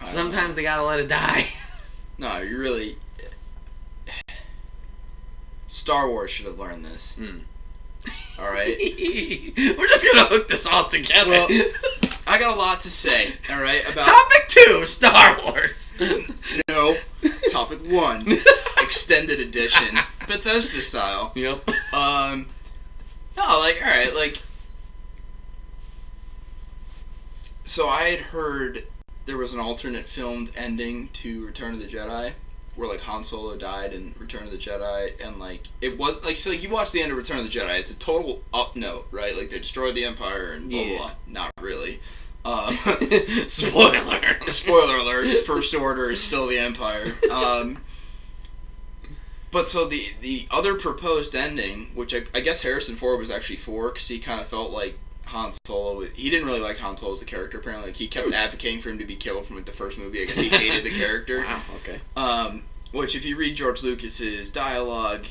Sometimes they gotta let it die. No, you really... Star Wars should have learned this. Alright? We're just gonna hook this all together. Well, I got a lot to say, alright, about... Topic 2, Star Wars. No. Topic 1, Extended Edition. Bethesda style. Yep. No, like, alright, like... So I had heard there was an alternate filmed ending to Return of the Jedi, where, like, Han Solo died in Return of the Jedi, and, like, it was, like, so, like, you watch the end of Return of the Jedi, it's a total up note, right? Like, they destroyed the Empire and blah, blah, blah. Not really. Spoiler. Spoiler alert, First Order is still the Empire. But so the other proposed ending, which I guess Harrison Ford was actually for, because he kind of felt like Han Solo, he didn't really like Han Solo as a character, apparently. Like, he kept advocating for him to be killed from, like, the first movie. I guess he hated the character. Wow, okay. Which, if you read George Lucas's dialogue,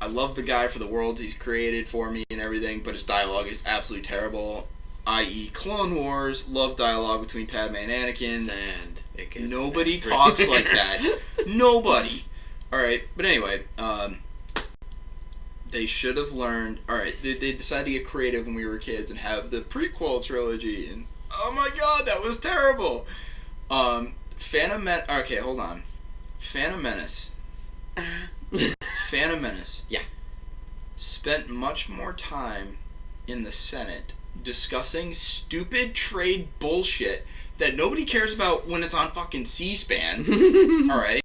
I love the guy for the worlds he's created for me and everything, but his dialogue is absolutely terrible. I.e. Clone Wars, love dialogue between Padme and Anakin. Sand. Nobody talks like that. Nobody. Alright, but anyway, they should have learned... Alright, they decided to get creative when we were kids and have the prequel trilogy, and oh my god, that was terrible! Okay, hold on. Phantom Menace. Yeah. Spent much more time in the Senate discussing stupid trade bullshit that nobody cares about when it's on fucking C-SPAN. Alright?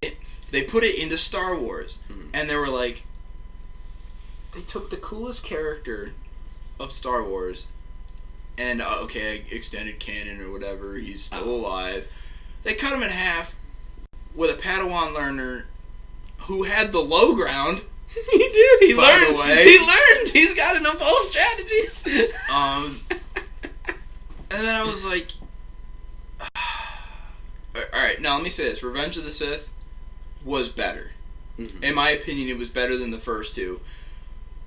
They put it into Star Wars. And they were like... They took the coolest character of Star Wars and, okay, extended canon or whatever, he's still alive. They cut him in half with a Padawan learner who had the low ground. He did. He by learned. The way. He learned. He's got enough all strategies. And then I was like, alright, now let me say this. Revenge of the Sith was better. In my opinion, it was better than the first two.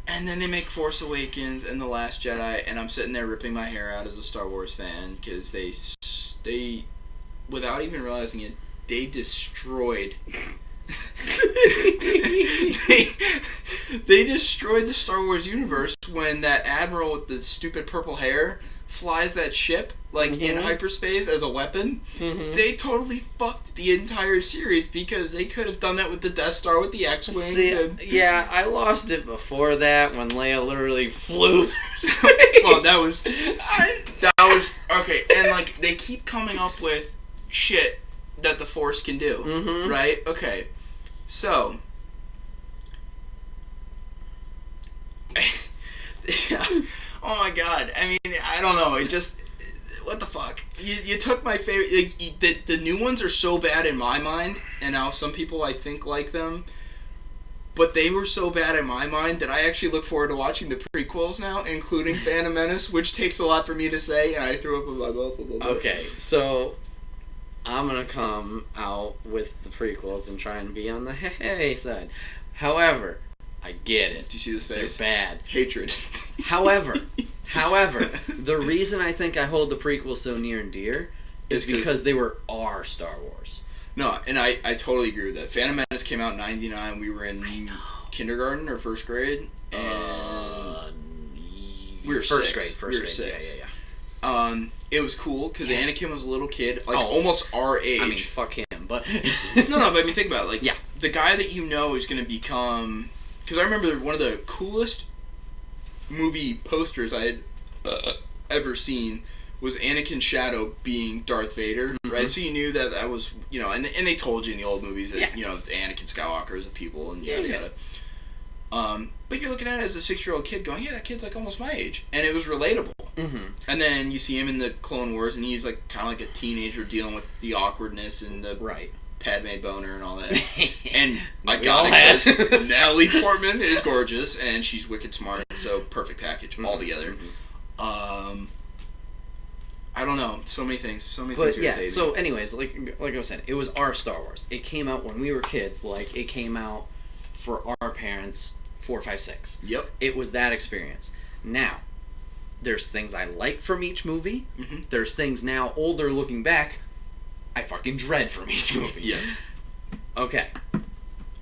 And then they make Force Awakens and The Last Jedi, and I'm sitting there ripping my hair out as a Star Wars fan, because they, without even realizing it, they destroyed... they destroyed the Star Wars universe when that admiral with the stupid purple hair flies that ship, like, in hyperspace as a weapon. They totally fucked the entire series because they could have done that with the Death Star with the X-Wings. Yeah, I lost it before that when Leia literally flew through space. Well, that was... Okay, and, like, they keep coming up with shit that the Force can do, right? Okay, so... Oh my god, I mean, I don't know, it just... What the fuck? You took my favorite... Like, the new ones are so bad in my mind, and now some people I think like them, but they were so bad in my mind that I actually look forward to watching the prequels now, including Phantom Menace, which takes a lot for me to say, and I threw up in my mouth a little bit. Okay, so... I'm gonna come out with the prequels and try and be on the hey side. However, I get it. Do you see this face? They're bad. Hatred. However, the reason I think I hold the prequels so near and dear is because they were our Star Wars. No, and I totally agree with that. Phantom Menace came out in 99. We were in kindergarten or first grade. And we were first six. grade. We were six. Yeah. It was cool because Anakin was a little kid, like almost our age. I mean, fuck him, but... No, but I mean, think about it. Like, the guy that you know is going to become... Because I remember one of the coolest movie posters I had ever seen was Anakin's shadow being Darth Vader, right? So you knew that was, you know, and they told you in the old movies that, you know, Anakin Skywalker is a people and yada yada. But you're looking at it as a 6-year-old kid going, yeah, that kid's like almost my age. And it was relatable. And then you see him in the Clone Wars and he's like kind of like a teenager dealing with the awkwardness and the Padme boner and all that. And I got it because Natalie Portman is gorgeous and she's wicked smart, so perfect package altogether. I don't know, so many things irritating. So anyways, like I was saying, it was our Star Wars. It came out when we were kids, like it came out for our parents 4, 5, 6. Yep. It was that experience. Now, there's things I like from each movie. There's things now, older looking back, I fucking dread from each movie. Yes. Okay.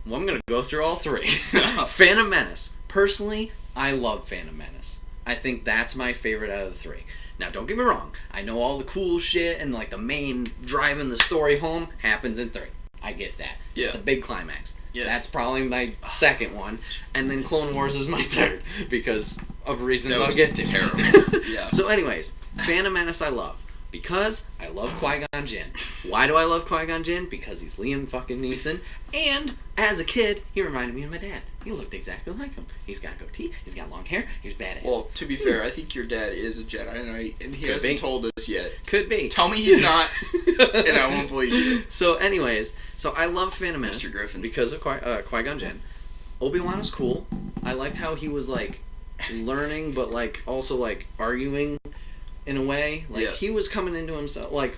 Well, I'm going to go through all three. Phantom Menace. Personally, I love Phantom Menace. I think that's my favorite out of the three. Now, don't get me wrong. I know all the cool shit and, like, the main driving the story home happens in 3. I get that. Yeah. The big climax. Yeah. That's probably my second one. And then Clone Wars is my third because of reasons I'll get to. Terrible. Yeah. So anyways, Phantom Menace I love. Because I love Qui-Gon Jinn. Why do I love Qui-Gon Jinn? Because he's Liam fucking Neeson. And, as a kid, he reminded me of my dad. He looked exactly like him. He's got a goatee, he's got long hair, he's badass. Well, to be fair, I think your dad is a Jedi Knight, and he hasn't told us yet. Could be. Tell me he's not, and I won't believe you. So anyways, I love Phantom Menace. Mr. Griffin. Because of Qui-Gon Jinn. Obi-Wan was cool. I liked how he was, like, learning, but, like, also, like, arguing in a way. Like, he was coming into himself, like,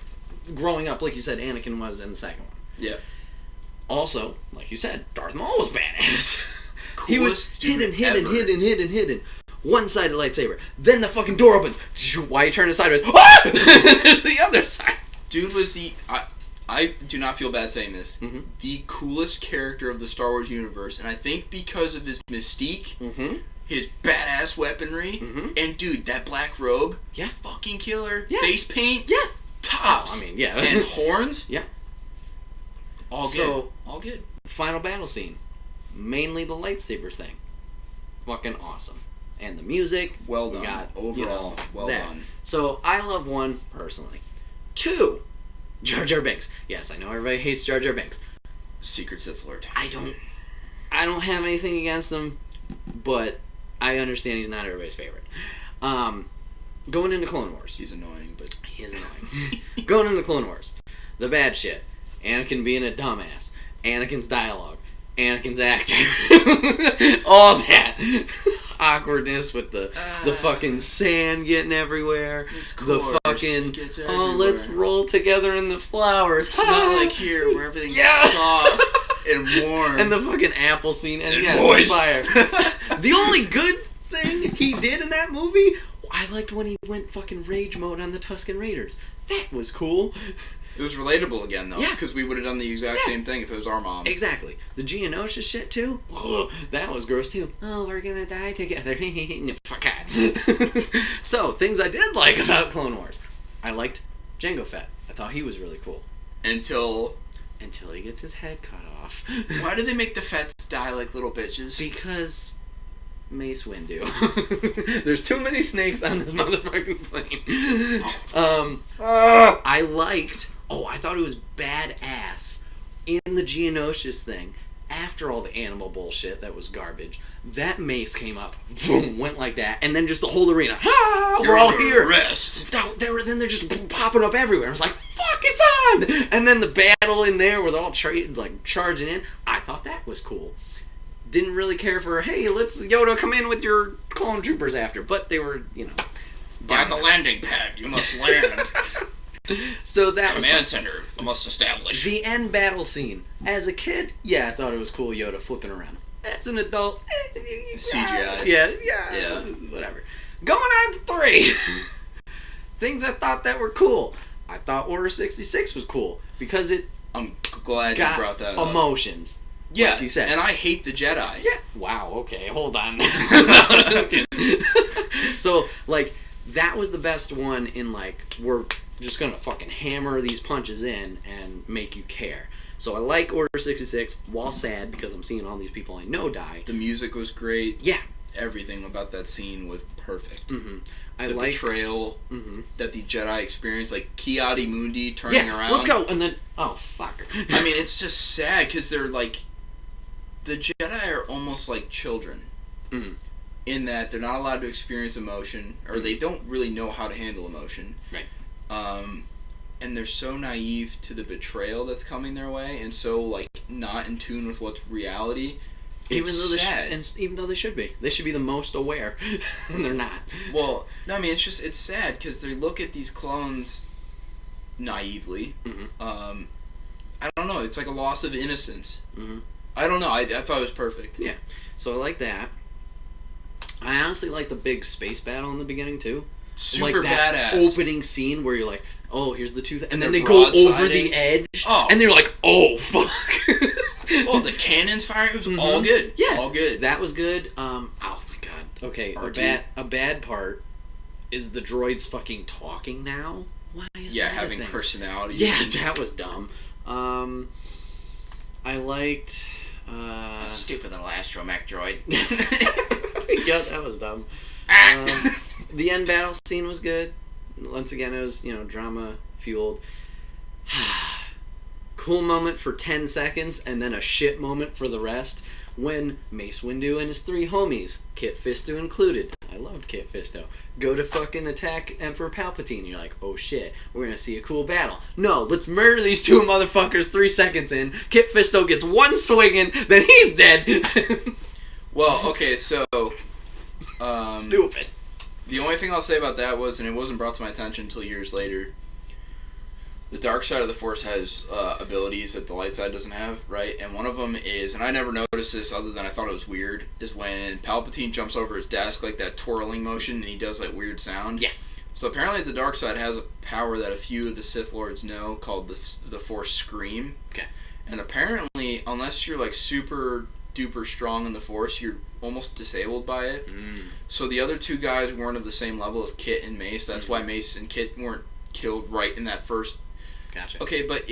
growing up, like you said, Anakin was in the second one. Yeah. Also, like you said, Darth Maul was badass. He Coolest was dude hidden. One-sided lightsaber. Then the fucking door opens. Why you turn it sideways? Ah! There's the other side. Dude was the... I do not feel bad saying this. Mm-hmm. The coolest character of the Star Wars universe. And I think because of his mystique, his badass weaponry, and dude, that black robe, fucking killer. Face paint, tops. Oh, I mean, yeah. And horns, all good. All good. Final battle scene. Mainly the lightsaber thing. Fucking awesome. And the music. Well done. Overall, well done. So, I love 1, personally. 2, Jar Jar Binks. Yes, I know everybody hates Jar Jar Binks. Secret Sith Lord. I don't have anything against him, but I understand he's not everybody's favorite. Going into Clone Wars. He's annoying, but... He is annoying. Going into Clone Wars. The bad shit. Anakin being a dumbass. Anakin's dialogue. Anakin's actor. All that. Awkwardness with the fucking sand getting everywhere. The fucking, let's roll together in the flowers. Not like here where everything's soft and warm. And the fucking apple scene. And moist. Fire. The only good thing he did in that movie, I liked when he went fucking rage mode on the Tusken Raiders. That was cool. It was relatable again, though. Yeah. Because we would have done the exact same thing if it was our mom. Exactly. The Geonosis shit, too. Ugh, that was gross, too. Oh, we're gonna die together. Fuck out. So, things I did like about Clone Wars. I liked Jango Fett. I thought he was really cool. Until he gets his head cut off. Why do they make the Fets die like little bitches? Because... Mace Windu. There's too many snakes on this motherfucking plane. I liked... I thought it was badass in the Geonosis thing. After all the animal bullshit that was garbage, that mace came up, boom, went like that, and then just the whole arena. We're all here. Rest. Then they're just popping up everywhere. I was like, fuck, it's on! And then the battle in there where they're all charging in. I thought that was cool. Didn't really care for, hey, let's Yoda come in with your clone troopers after. But they were, By the landing pad, you must land. So that was Command center, I must establish. The end battle scene. As a kid, I thought it was cool Yoda flipping around. As an adult, CGI. Yeah, whatever. Going on to 3. Things I thought that were cool. I thought Order 66 was cool because it I'm glad you brought that up. Emotions. Yeah, like you said. And I hate the Jedi. Yeah. Wow, okay, hold on. No, I'm just kidding. So, that was the best one in, we're just gonna fucking hammer these punches in and make you care. So I like Order 66, while sad because I'm seeing all these people I know die. The music was great. Yeah. Everything about that scene was perfect. Mm-hmm. The betrayal that the Jedi experienced, like Ki-Adi Mundi turning around. Let's go! And then, oh, fuck. I mean, it's just sad because they're the Jedi are almost like children. Mm-hmm. In that they're not allowed to experience emotion, or they don't really know how to handle emotion. Right. And they're so naive to the betrayal that's coming their way, and so not in tune with what's reality. It's sad. Even though they should be the most aware, and they're not. Well, no, I mean it's sad because they look at these clones naively. Mm-hmm. I don't know. It's like a loss of innocence. Mm-hmm. I don't know. I thought it was perfect. Yeah. So I like that. I honestly like the big space battle in the beginning too. super that badass opening scene where you're like, oh, here's the two, and then they they're go over broadsiding. the edge, and they're like, oh fuck. Oh, the cannons firing, it was all good. Yeah, all good. That was good. Oh my god. Okay, a bad part is the droids fucking talking now. Why is that having personality. Yeah, that was dumb. I liked stupid little astromech droid. Yeah, that was dumb. The end battle scene was good. Once again, it was, drama fueled. Cool moment for 10 seconds, and then a shit moment for the rest. When Mace Windu and his 3 homies, Kit Fisto included, I loved Kit Fisto, go to fucking attack Emperor Palpatine. You're like, oh shit, we're gonna see a cool battle. No, let's murder these 2 motherfuckers 3 seconds in. Kit Fisto gets 1 swinging, then he's dead. Well, okay, so... Stupid. The only thing I'll say about that was, and it wasn't brought to my attention until years later, the dark side of the Force has abilities that the light side doesn't have, right? And one of them is, and I never noticed this other than I thought it was weird, is when Palpatine jumps over his desk, like that twirling motion, and he does that weird sound. Yeah. So apparently the dark side has a power that a few of the Sith Lords know called the Force Scream. Okay. And apparently, unless you're like super duper strong in the Force, you're almost disabled by it. So the other 2 guys weren't of the same level as Kit and Mace. That's why Mace and Kit weren't killed right in that first. Gotcha. Okay, but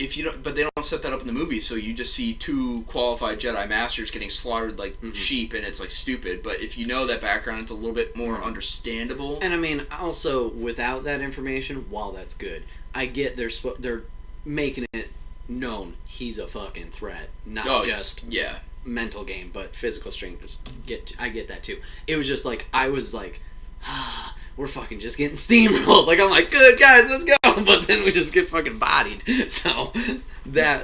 but they don't set that up in the movie, so you just see 2 qualified Jedi Masters getting slaughtered like sheep, and it's like stupid. But if you know that background, it's a little bit more understandable. And I mean, also without that information, while that's good, I get they're making it known he's a fucking threat, not just mental game, but physical strength. I get that too. It was just like I was like, we're fucking just getting steamrolled. Like I'm like, good guys, let's go. But then we just get fucking bodied. So that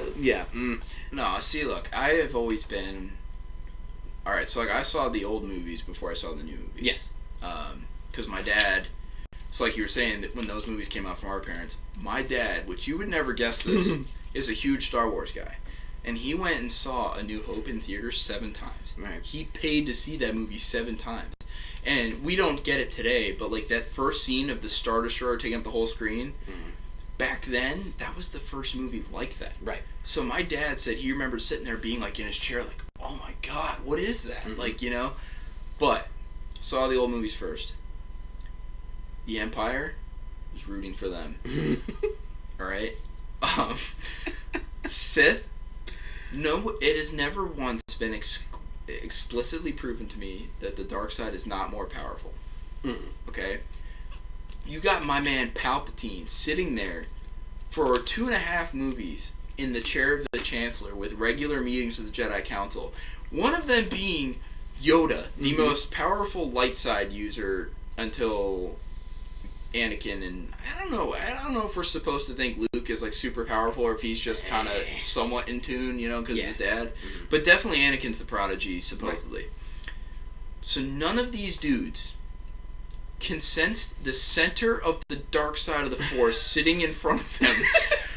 No, see, look, I have always been. All right, so like I saw the old movies before I saw the new movies. Yes. Because my dad. So like you were saying that when those movies came out from our parents, my dad, which you would never guess this, is a huge Star Wars guy. And he went and saw A New Hope in theaters 7 times. Right. He paid to see that movie 7 times. And we don't get it today, but like that first scene of the Star Destroyer taking up the whole screen, back then, that was the first movie like that. Right. So my dad said he remembered sitting there being like in his chair like, oh my god, what is that? Like, But, saw the old movies first. The Empire was rooting for them. Alright? Sith, no, it has never once been explicitly proven to me that the dark side is not more powerful. Okay? You got my man Palpatine sitting there for 2.5 movies in the chair of the Chancellor with regular meetings with the Jedi Council. One of them being Yoda, the most powerful light side user until Anakin, and I don't know if we're supposed to think Luke is like super powerful or if he's just kind of somewhat in tune, because of his dad. But definitely Anakin's the prodigy, supposedly. Right. So none of these dudes can sense the center of the dark side of the Force sitting in front of them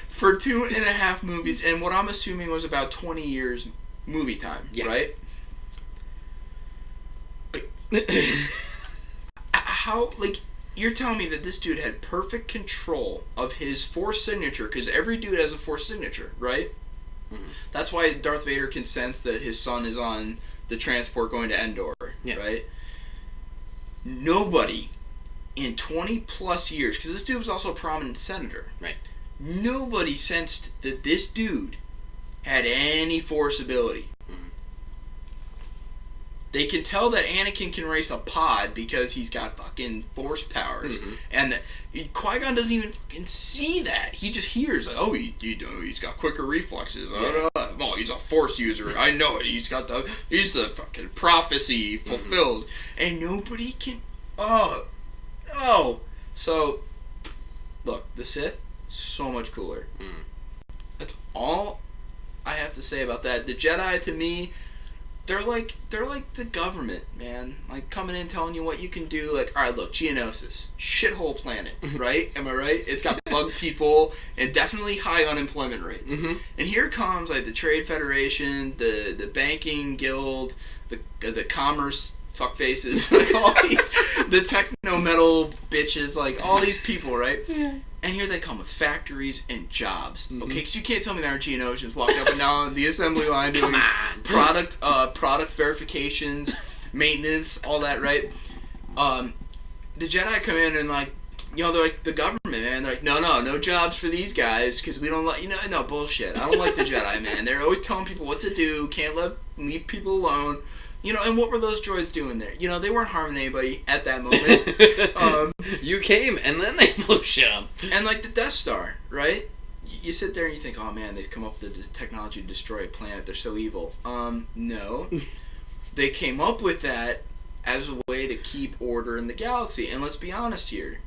for 2.5 movies, and what I'm assuming was about 20 years movie time, right? How, like... You're telling me that this dude had perfect control of his Force signature, because every dude has a Force signature, right? That's why Darth Vader can sense that his son is on the transport going to Endor, right? Nobody in 20 plus years, because this dude was also a prominent senator, right? Nobody sensed that this dude had any Force ability. They can tell that Anakin can race a pod because he's got fucking Force powers. And Qui-Gon doesn't even fucking see that. He just hears, like, oh, he's got quicker reflexes. Oh, he's a Force user. I know it. He's the fucking prophecy fulfilled. And nobody can... Oh. So, look, the Sith, so much cooler. That's all I have to say about that. The Jedi, to me... They're like the government, man. Like, coming in telling you what you can do. Like, alright, look, Geonosis. Shithole planet, right? Am I right? It's got bug people and definitely high unemployment rates. And here comes, like, the Trade Federation, the Banking Guild, the Commerce fuckfaces, like all these, the metal bitches, like all these people, right? Yeah. And here they come with factories and jobs. Mm-hmm. Okay, because you can't tell me there aren't Geonosians walking up and down the assembly line doing Come on. product verifications, maintenance, all that, right? The Jedi come in and like, they're like the government, man. They're like, no jobs for these guys because we don't like, no bullshit. I don't like the Jedi, man. They're always telling people what to do. Can't leave people alone. And what were those droids doing there? They weren't harming anybody at that moment. You came, and then they blew shit up. And, like, the Death Star, right? You sit there and you think, oh, man, they've come up with the technology to destroy a planet. They're so evil. No. They came up with that as a way to keep order in the galaxy. And let's be honest here.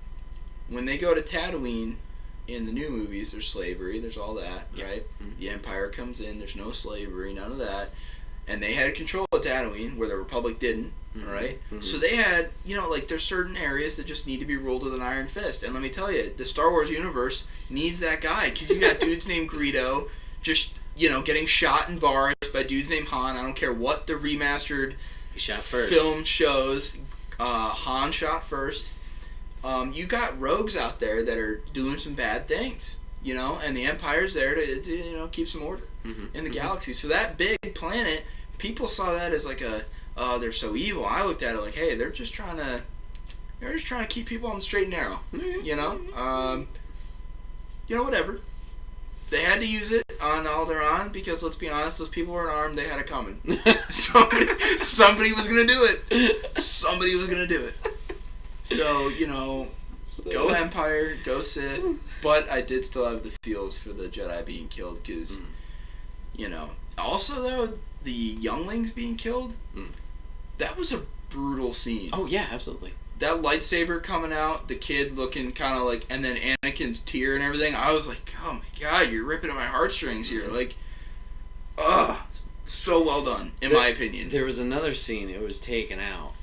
When they go to Tatooine in the new movies, there's slavery. There's all that, right? Mm-hmm. The Empire comes in. There's no slavery, none of that. And they had control of Tatooine, where the Republic didn't, right? Mm-hmm. So they had, there's certain areas that just need to be ruled with an iron fist. And let me tell you, the Star Wars universe needs that guy. Because you got dudes named Greedo just, getting shot in bars by dudes named Han. I don't care what the remastered film shows. Han shot first. You got rogues out there that are doing some bad things, and the Empire's there to keep some order in the galaxy. So that big planet... People saw that as like they're so evil. I looked at it like, hey, they're just trying to keep people on the straight and narrow. Whatever. They had to use it on Alderaan because, let's be honest, those people weren't armed. They had it coming. Somebody was gonna do it. Somebody was gonna do it. So go Empire, go Sith. But I did still have the feels for the Jedi being killed because, Also though. The younglings being killed, that was a brutal scene. Oh, yeah, absolutely. That lightsaber coming out, the kid looking kind of like, and then Anakin's tear and everything, I was like, oh my god, you're ripping at my heartstrings here. Like, so well done, in my opinion. There was another scene, it was taken out,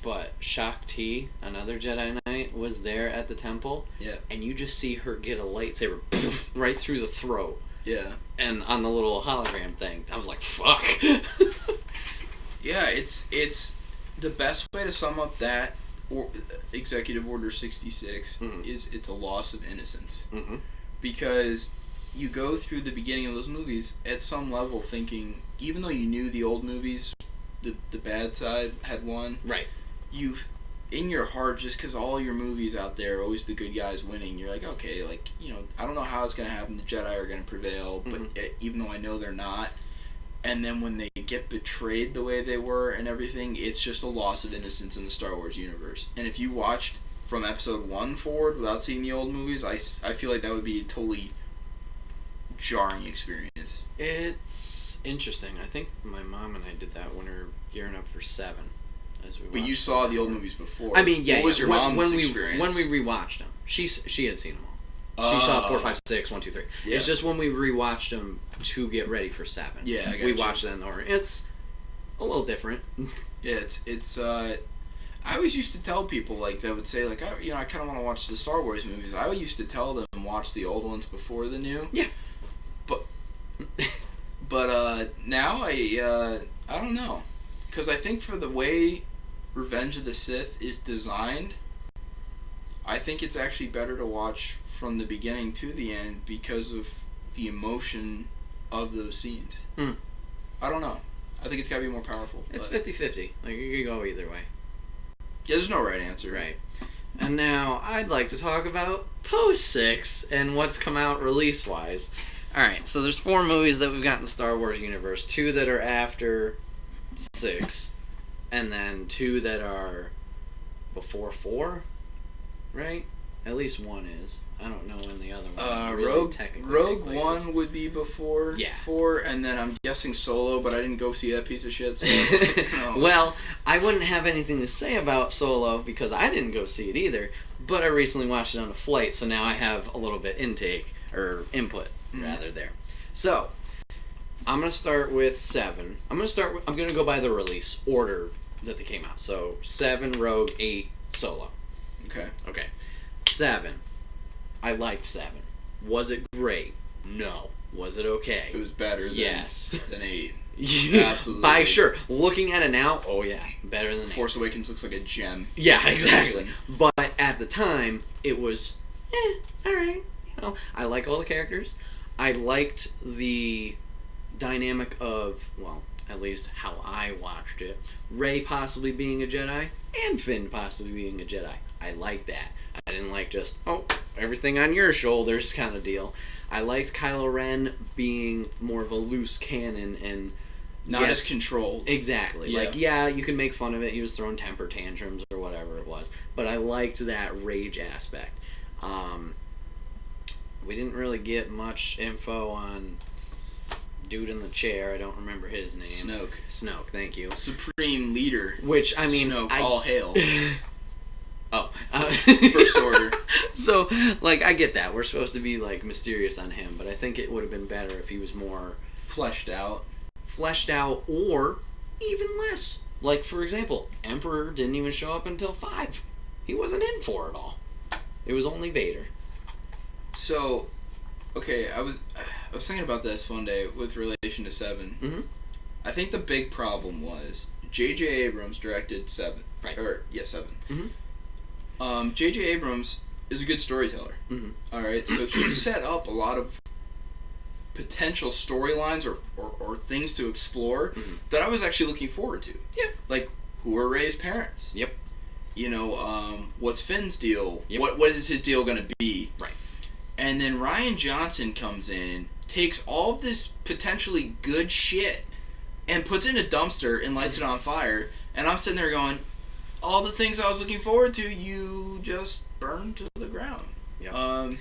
but Shaak Ti, another Jedi Knight, was there at the temple. Yeah. And you just see her get a lightsaber right through the throat. Yeah. And on the little hologram thing, I was like, fuck. Yeah, it's the best way to sum up that Executive Order 66 is it's a loss of innocence. Mm-hmm. Because you go through the beginning of those movies at some level thinking, even though you knew the old movies, the bad side had won. Right. You've... in your heart, just because all your movies out there are always the good guys winning, you're like, okay, I don't know how it's going to happen, the Jedi are going to prevail, but even though I know they're not, and then when they get betrayed the way they were and everything, it's just a loss of innocence in the Star Wars universe. And if you watched from episode 1 forward without seeing the old movies, I feel like that would be a totally jarring experience. It's interesting. I think my mom and I did that when we were gearing up for 7. But you saw the old movies before. I mean, yeah. What was your mom's experience? When we rewatched them, she had seen them all. She saw 4, 5, 6, 1, 2, 3. Yeah. It's just when we rewatched them to get ready for 7. Yeah, I got we watched them in order. It's a little different. Yeah, it's. I always used to tell people that would say I kind of want to watch the Star Wars movies. I used to tell them watch the old ones before the new. Yeah. But now I don't know, because I think for the way Revenge of the Sith is designed, I think it's actually better to watch from the beginning to the end because of the emotion of those scenes. I don't know. I think it's got to be more powerful. It's 50-50. You could go either way. Yeah, there's no right answer. Right. And now I'd like to talk about post 6 and what's come out release-wise. Alright, so there's 4 movies that we've got in the Star Wars universe. 2 that are after 6. And then 2 that are before 4, right? At least 1 is. I don't know when the other one really technically Rogue One would be before 4, and then I'm guessing Solo, but I didn't go see that piece of shit. So, no. Well, I wouldn't have anything to say about Solo because I didn't go see it either, but I recently watched it on a flight, so now I have a little bit input rather there. So, I'm going to start with 7. I'm going to go by the release order that they came out. So, 7, Rogue, 8, Solo. Okay. 7. I liked 7. Was it great? No. Was it okay? It was better than 8. Absolutely. By sure. Looking at it now, oh yeah, better than Force Awakens looks like a gem. Yeah, exactly. But at the time, it was, alright. You know, I like all the characters. I liked the dynamic of, well, at least how I watched it, Rey possibly being a Jedi, and Finn possibly being a Jedi. I liked that. I didn't like just, everything on your shoulders kind of deal. I liked Kylo Ren being more of a loose cannon and not as controlled. Exactly. Yeah. Like, you can make fun of it. He was throwing temper tantrums or whatever it was. But I liked that rage aspect. We didn't really get much info on dude in the chair. I don't remember his name. Snoke, thank you. Supreme Leader. Which, I mean... Snoke, all hail. First Order. So, like, I get that. We're supposed to be, like, mysterious on him, but I think it would have been better if he was more... Fleshed out, or even less. Like, for example, Emperor didn't even show up until 5. He wasn't in 4 at all. It was only Vader. So, okay, I was thinking about this one day with relation to 7. Mm-hmm. I think the big problem was J.J. Abrams directed 7. Right. 7. Mm-hmm. J.J. Abrams is a good storyteller. Mm-hmm. All right, so he set up a lot of potential storylines or things to explore that I was actually looking forward to. Yeah. Like, who are Rey's parents? Yep. You know, what's Finn's deal? Yep. What is his deal going to be? Right. And then Rian Johnson comes in, takes all of this potentially good shit, and puts it in a dumpster and lights it on fire. And I'm sitting there going, all the things I was looking forward to, you just burned to the ground. Yeah.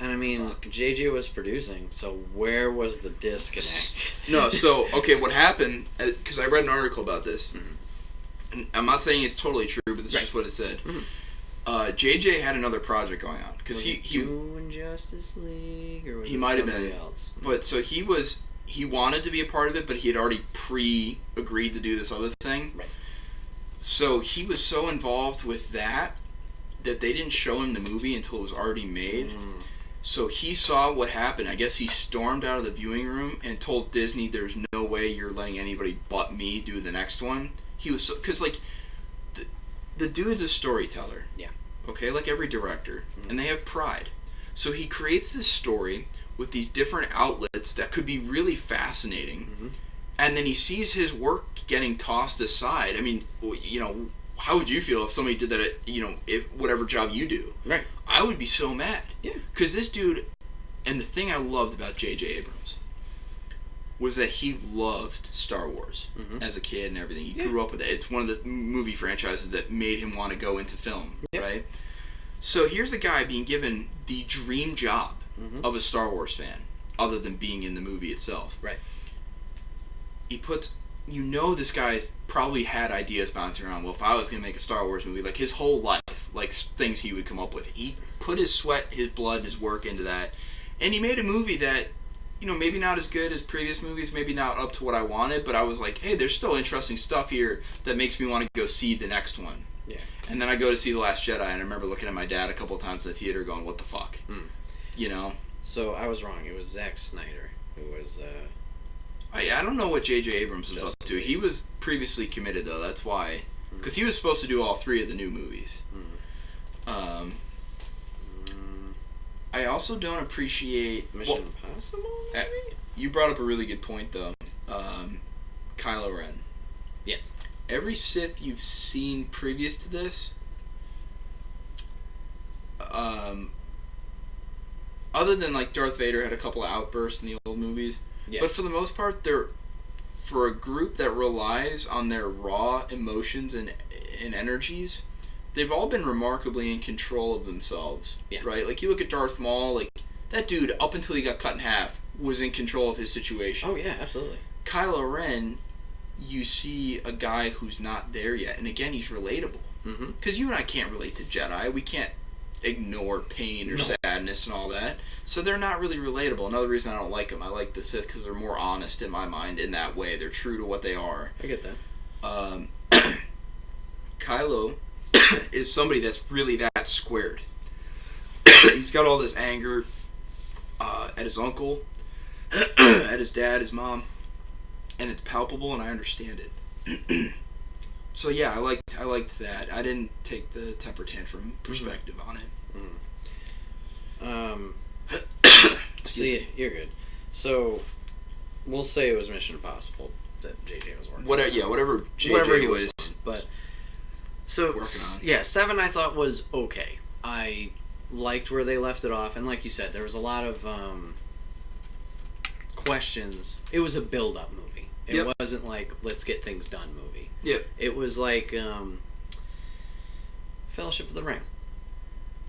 And I mean, JJ was producing, so where was the disconnect? No, so, okay, what happened, because I read an article about this, and I'm not saying it's totally true, but this is just what it said. JJ had another project going on, because he doing Justice League, or was he it might have somebody been else? But so he wanted to be a part of it, but he had already agreed to do this other thing. Right. So he was so involved with that they didn't show him the movie until it was already made. So he saw what happened. I guess he stormed out of the viewing room and told Disney, "There's no way you're letting anybody but me do the next one." He was because like the dude's a storyteller. Yeah. Okay, like every director, and they have pride. So he creates this story with these different outlets that could be really fascinating, and then he sees his work getting tossed aside. I mean, you know, how would you feel if somebody did that at, you know, if whatever job you do? Right. I would be so mad. Yeah. Because this dude, and the thing I loved about J.J. Abrams was that he loved Star Wars as a kid and everything. He grew up with it. It's one of the movie franchises that made him want to go into film, right? So here's a guy being given the dream job of a Star Wars fan, other than being in the movie itself. Right. He puts... You know this guy's probably had ideas bouncing around. Well, if I was going to make a Star Wars movie, like his whole life, like things he would come up with. He put his sweat, his blood, his work into that. And he made a movie that, you know, maybe not as good as previous movies, maybe not up to what I wanted, but I was like, hey, there's still interesting stuff here that makes me want to go see the next one. Yeah. And then I go to see The Last Jedi, and I remember looking at my dad a couple of times in the theater going, what the fuck? You know? So I was wrong. It was Zack Snyder who was... I don't know what J.J. Abrams was up to. He was previously committed, though. That's why. Because he was supposed to do all 3 of the new movies. I also don't appreciate... Mission Impossible, maybe? You brought up a really good point, though. Kylo Ren. Yes. Every Sith you've seen previous to this... other than, like, Darth Vader had a couple of outbursts in the old movies... Yeah. But for the most part, they're for a group that relies on their raw emotions and energies. They've all been remarkably in control of themselves, right? Like you look at Darth Maul, like that dude up until he got cut in half was in control of his situation. Oh yeah, absolutely. Kylo Ren, you see a guy who's not there yet, and again he's relatable because you and I can't relate to Jedi. We can't ignore pain or sadness and all that. So they're not really relatable. Another reason I don't like them. I like the Sith because they're more honest in my mind in that way. They're true to what they are. I get that. Kylo is somebody that's really that squared. He's got all this anger at his uncle, at his dad, his mom. and it's palpable, and I understand it. So yeah, I liked that. I didn't take the temper tantrum perspective on it. See, you're good. So, we'll say it was Mission Impossible that JJ was working on. Whatever JJ he was. But so working on. Yeah, 7 I thought was okay. I liked where they left it off, and like you said, there was a lot of questions. It was a build-up movie. It wasn't like let's get things done movie. Yep. It was like Fellowship of the Ring.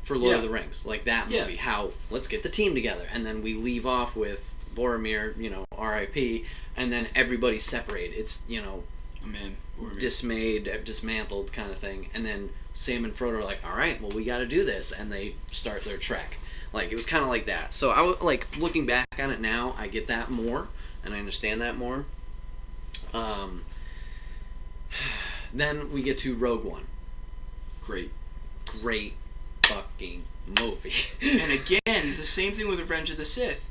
For Lord of the Rings, like that movie. How let's get the team together, and then we leave off with Boromir, R.I.P., and then everybody's separated. It's dismantled kind of thing, and then Sam and Frodo are like, all right, well we got to do this, and they start their trek. Like it was kind of like that. So I was like looking back on it now, I get that more, and I understand that more. Then we get to Rogue One. Great fucking movie. And again, the same thing with Revenge of the Sith.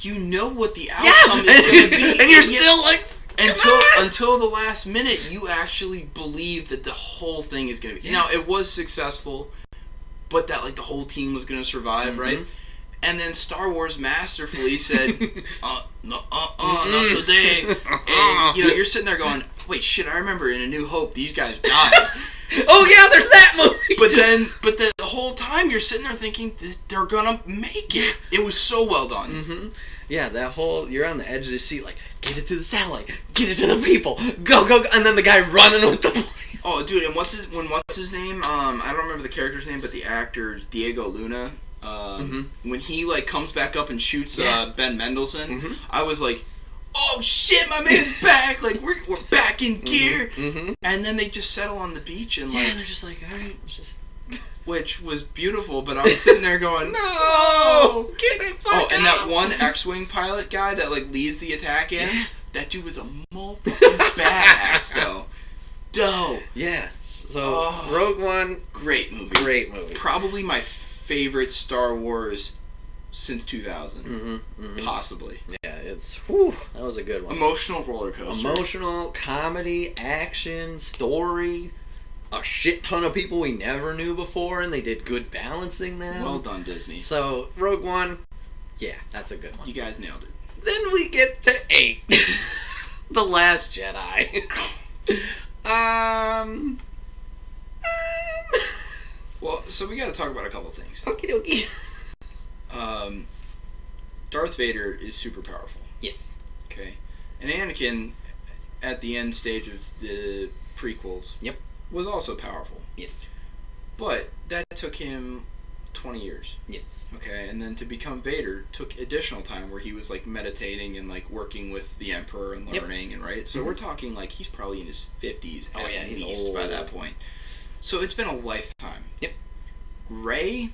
You know what the outcome is going to be, and you're still like until the last minute, you actually believe that the whole thing is going to be. Yeah. Now it was successful, but that like the whole team was going to survive, right? And then Star Wars masterfully said, not today. And you're sitting there going, wait, shit! I remember in A New Hope these guys died. Oh yeah, there's that movie. But the whole time you're sitting there thinking they're gonna make it. It was so well done. Yeah, that whole you're on the edge of the seat, like get it to the satellite, get it to the people, go, and then the guy running with the plane. Oh, dude, and what's his name? I don't remember the character's name, but the actor Diego Luna. When he like comes back up and shoots Ben Mendelsohn, I was like, oh shit, my man's back! Like we're back in gear. And then they just settle on the beach and and they're just like, all right, just. Which was beautiful, but I was sitting there going, no, get it, fuck and that one X-wing pilot guy that like leads the attack in, that dude was a motherfucking badass though. Dope. Yeah. So Rogue One, great movie. Probably my favorite Star Wars since 2000, possibly. Yeah, that was a good one. Emotional roller coaster. Emotional, comedy, action, story, a shit ton of people we never knew before, and they did good balancing them. Well done, Disney. So, Rogue One, yeah, that's a good one. You guys nailed it. Then we get to 8. The Last Jedi. Well, so we gotta talk about a couple things. Okie dokie. Darth Vader is super powerful. Yes. Okay. And Anakin, at the end stage of the prequels, was also powerful. Yes. But that took him 20 years. Yes. Okay, and then to become Vader took additional time where he was like meditating and like working with the Emperor and learning and right. So we're talking like he's probably in his 50s at least old by that point. So it's been a lifetime. Yep. Rey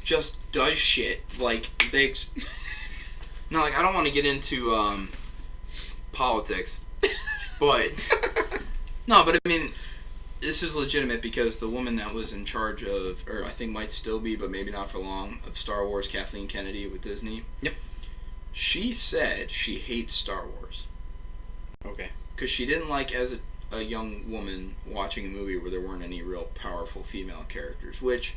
just does shit like they. No, like I don't want to get into politics, but no, but I mean. This is legitimate because the woman that was in charge of, or I think might still be, but maybe not for long, of Star Wars, Kathleen Kennedy with Disney. Yep. She said she hates Star Wars. Okay. Because she didn't like, as a young woman, watching a movie where there weren't any real powerful female characters, which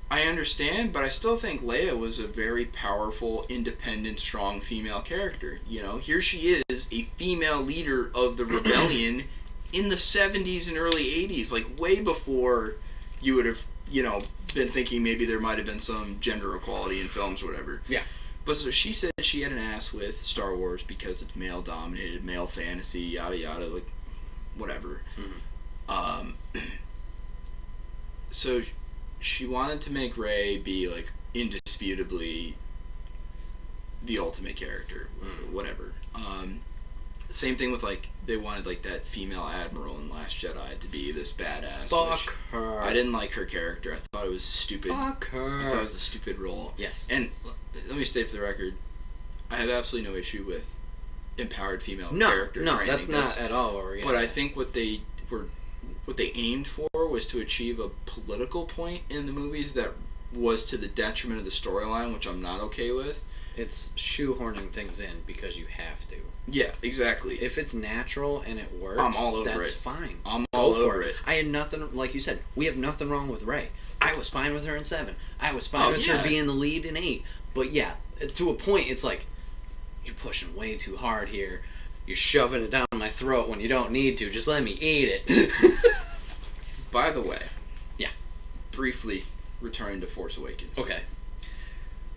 I understand, but I still think Leia was a very powerful, independent, strong female character. You know, here she is, a female leader of the rebellion in the 70s and early 80s, like way before you would have, been thinking maybe there might have been some gender equality in films or whatever. Yeah. But so she said she had an ass with Star Wars because it's male-dominated, male fantasy, yada yada, like, whatever. So she wanted to make Rey be, like, indisputably the ultimate character, whatever. Same thing with, like, they wanted, like, that female admiral in Last Jedi to be this badass. Fuck her. I didn't like her character. I thought it was stupid. Fuck her. I thought it was a stupid role. Yes. And let me state for the record, I have absolutely no issue with empowered female characters. No, that's not at all what we're getting. But I think what they aimed for was to achieve a political point in the movies that was to the detriment of the storyline, which I'm not okay with. It's shoehorning things in because you have to. Yeah, exactly. If it's natural and it works, I'm all over that's it. fine. I'm all over it. I had nothing, like you said, we have nothing wrong with Rey. I was fine with her in 7. I was fine with her being the lead in 8. But yeah, to a point, it's like, you're pushing way too hard here. You're shoving it down my throat when you don't need to. Just let me eat it. By the way. Yeah. Briefly returning to Force Awakens. Okay.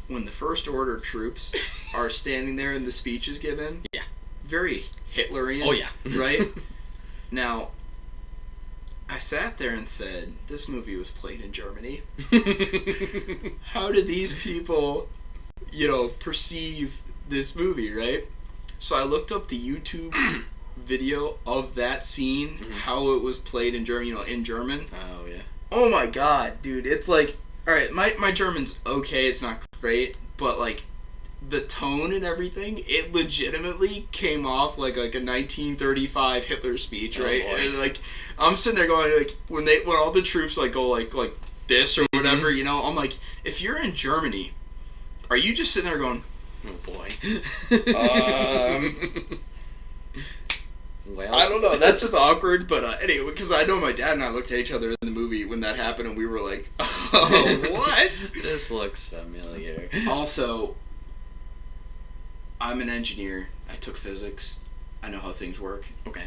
When the First Order troops are standing there and the speech is given. Yeah. Very Hitlerian. Oh, yeah. Right? Now, I sat there and said, this movie was played in Germany. How did these people, perceive this movie, right? So I looked up the YouTube video of that scene, how it was played in German, in German. Oh, yeah. Oh my god, dude. It's like, alright, my German's okay, it's not great, but like, the tone and everything, it legitimately came off like a 1935 Hitler speech, right? And like, I'm sitting there going, like, when all the troops like go like this or whatever, I'm like, if you're in Germany, are you just sitting there going, oh boy. Well, I don't know. That's just awkward. But anyway, because I know my dad and I looked at each other in the movie when that happened, and we were like, "Oh, what? This looks familiar." Also, I'm an engineer. I took physics. I know how things work. Okay.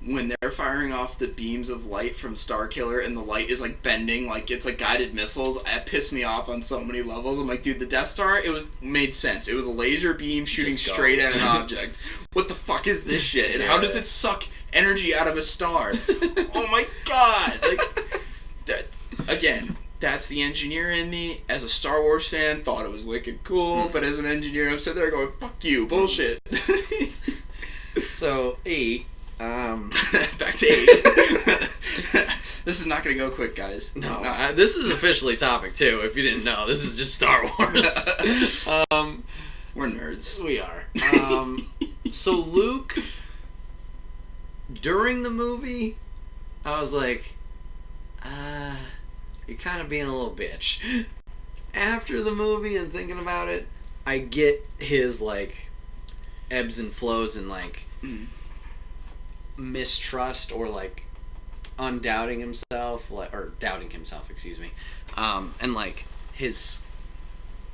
When they're firing off the beams of light from Starkiller and the light is like bending like it's like guided missiles, that pissed me off on so many levels. I'm like, dude, the Death Star, made sense. It was a laser beam shooting straight at an object. What the fuck is this shit? And how does it suck energy out of a star? Oh my god! Like, again, that's the engineer in me. As a Star Wars fan, thought it was wicked cool, but as an engineer, I'm sitting there going, fuck you, bullshit. So, 8. Back to 8. This is not going to go quick, guys. No. This is officially topic 2, if you didn't know. This is just Star Wars. We're nerds. We are. So Luke, during the movie, I was like, you're kind of being a little bitch. After the movie and thinking about it, I get his, like, ebbs and flows and, like, mistrust or, like, undoubting himself, or doubting himself, excuse me. And, like, his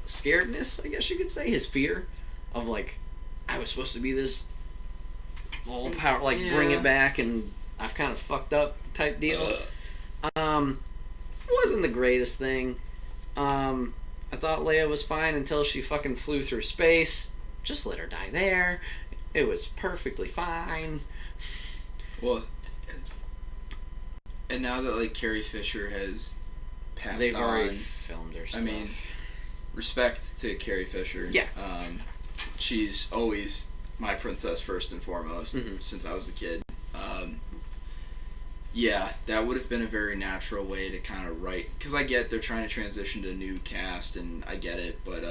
scaredness, I guess you could say, his fear of, like, I was supposed to be this all power, like, bring it back and I've kind of fucked up type deal. Wasn't the greatest thing. I thought Leia was fine until she fucking flew through space. Just let her die there. It was perfectly fine. Well, and now that, like, Carrie Fisher has passed They've on, already filmed her stuff. I mean, respect to Carrie Fisher. Yeah. She's always my princess first and foremost since I was a kid. Yeah, that would have been a very natural way to kind of write, because I get they're trying to transition to a new cast, and I get it, but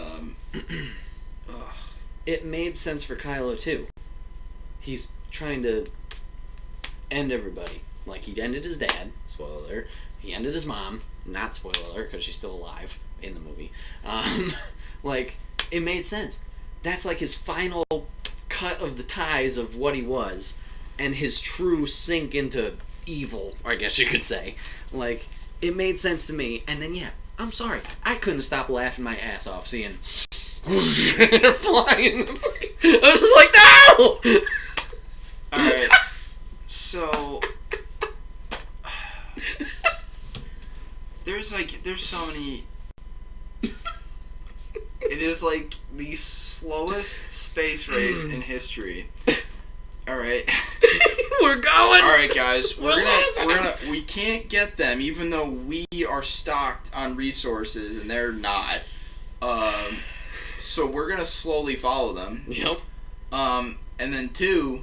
it made sense for Kylo too. He's trying to end everybody. Like, he ended his dad, spoiler alert. He ended his mom, not spoiler alert, because she's still alive in the movie. Like, it made sense. That's like his final cut of the ties of what he was, and his true sink into evil, I guess you could say. Like, it made sense to me, and then, yeah, I'm sorry. I couldn't stop laughing my ass off seeing her flying. I was just like, no! Alright, so there's so many. It is like the slowest space race in history. Alright. We're going! Alright, guys, we can't get them, even though we are stocked on resources and they're not. So we're gonna slowly follow them. Yep. And then 2,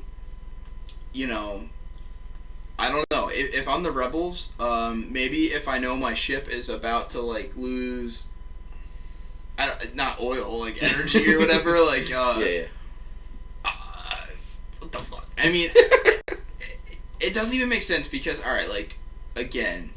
I don't know. If I'm the rebels, maybe if I know my ship is about to, like, lose, not oil, like, energy or whatever, like, yeah. What the fuck? I mean, it doesn't even make sense because, alright, like, again,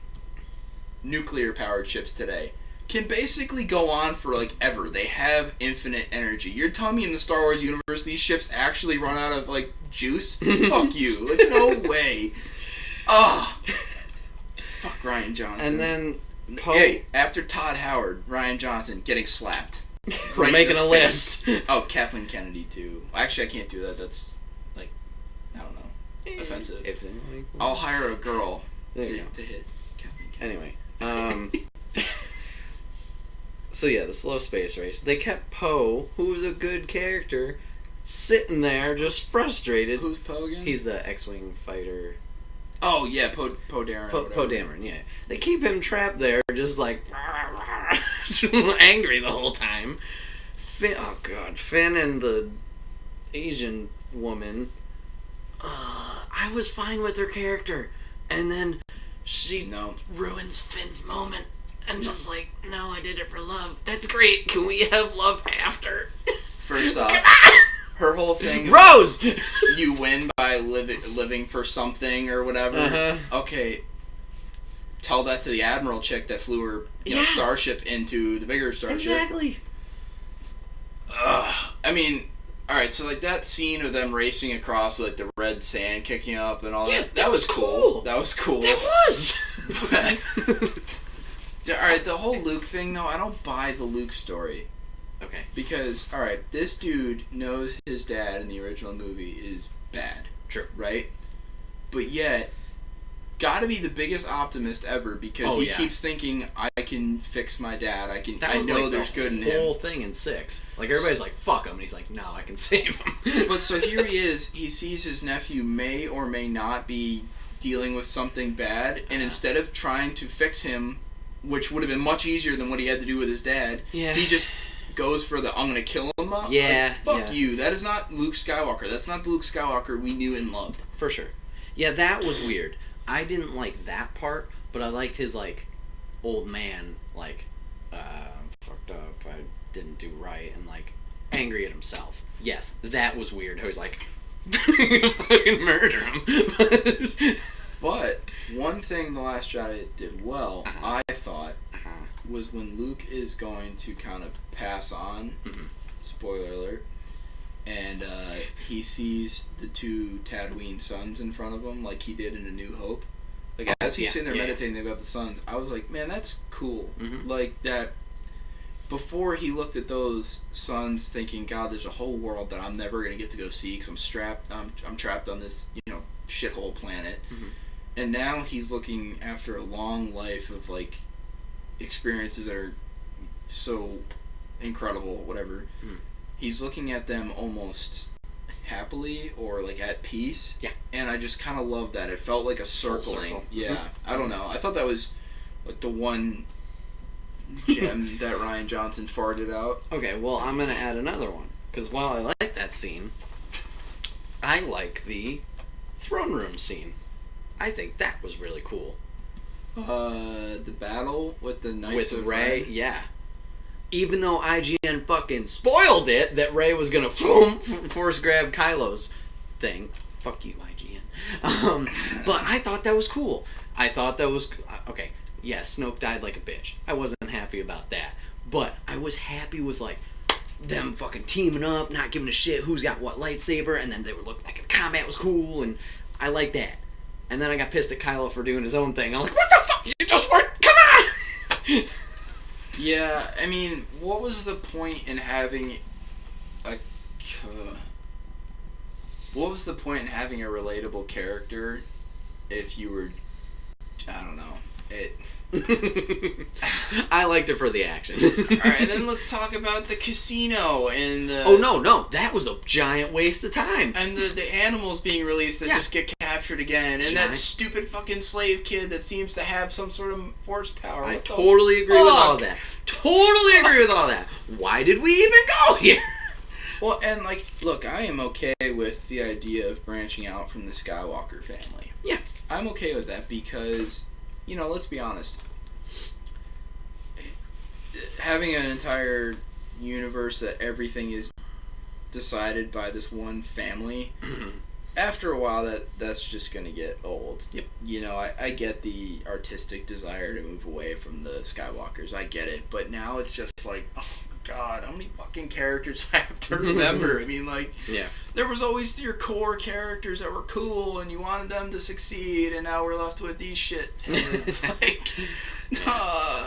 nuclear-powered ships today. can basically go on for, like, ever. They have infinite energy. You're telling me in the Star Wars universe these ships actually run out of, like, juice? Fuck you. Like, no way. Oh. Fuck Ryan Johnson. And then... Hey, after Todd Howard, Ryan Johnson getting slapped. We're making a list. Oh, Kathleen Kennedy, too. Actually, I can't do that. That's, like, I don't know, offensive. I'll hire a girl to hit Kathleen Kennedy. Anyway, so yeah, the slow space race. They kept Poe, who was a good character, sitting there just frustrated. Who's Poe again? He's the X-Wing fighter. Oh, yeah, Poe Dameron. Poe Dameron, yeah. They keep him trapped there, just like... angry the whole time. Finn and the Asian woman... I was fine with her character. And then she ruins Finn's moment. And just like, no, I did it for love. That's great. Can we have love after? First off... Her whole thing... Rose! You win by living for something or whatever. Uh-huh. Okay. Tell that to the Admiral chick that flew her starship into the bigger starship. Exactly. I mean, alright, so like that scene of them racing across with like the red sand kicking up and all that. That was cool. That was cool. That was! Alright, the whole Luke thing though, I don't buy the Luke story. Okay. Because, alright, this dude knows his dad in the original movie is bad. True. Right? But yet, gotta be the biggest optimist ever because he keeps thinking, I can fix my dad. I know like there's good in him. The whole thing in 6. Like, everybody's like, fuck him. And he's like, no, I can save him. But so here he is. He sees his nephew may or may not be dealing with something bad. And instead of trying to fix him, which would have been much easier than what he had to do with his dad, he just... goes for the I'm gonna kill him up. Yeah. Like, fuck you. That is not Luke Skywalker. That's not the Luke Skywalker we knew and loved. For sure. Yeah, that was weird. I didn't like that part, but I liked his like old man like fucked up. I didn't do right and like angry at himself. Yes, that was weird. I was like fucking murder him. But one thing The Last Jedi did well, I thought, was when Luke is going to kind of pass on, spoiler alert, and he sees the 2 Tatooine sons in front of him like he did in A New Hope. Like, as he's sitting there meditating about the sons, I was like, man, that's cool. Like, that before he looked at those sons thinking, God, there's a whole world that I'm never going to get to go see because I'm trapped on this, shithole planet. And now he's looking after a long life of, like, experiences that are so incredible, whatever. He's looking at them almost happily or like at peace. Yeah. And I just kind of love that. It felt like a circling. Yeah. I don't know. I thought that was like the one gem that Ryan Johnson farted out. Okay, well, I'm going to add another one. Because while I like that scene, I like the throne room scene. I think that was really cool. The battle with the Knights of Rey, yeah. Even though IGN fucking spoiled it that Rey was gonna force grab Kylo's thing. Fuck you, IGN. But I thought that was cool. I thought that was okay. Yeah, Snoke died like a bitch. I wasn't happy about that, but I was happy with like them fucking teaming up, not giving a shit who's got what lightsaber, and then they would look like the combat was cool, and I like that. And then I got pissed at Kylo for doing his own thing. I'm like, what the fuck? You just weren't... Come on! Yeah, I mean, what was the point in having a... what was the point in having a relatable character if you were... I don't know. I liked it for the action. Alright, and then let's talk about the casino and the... Oh, no. That was a giant waste of time. And the animals being released that just get captured again. And that stupid fucking slave kid that seems to have some sort of force power. I totally agree with all that. Totally agree with all that. Why did we even go here? Well, and like, look, I am okay with the idea of branching out from the Skywalker family. Yeah. I'm okay with that because... let's be honest. Having an entire universe that everything is decided by this one family after a while, that's just going to get old. Yep. You know, I get the artistic desire to move away from the Skywalkers. I get it. But now it's just like, oh, God, how many fucking characters I have to remember? I mean, like, there was always your core characters that were cool, and you wanted them to succeed, and now we're left with these shit. And it's like,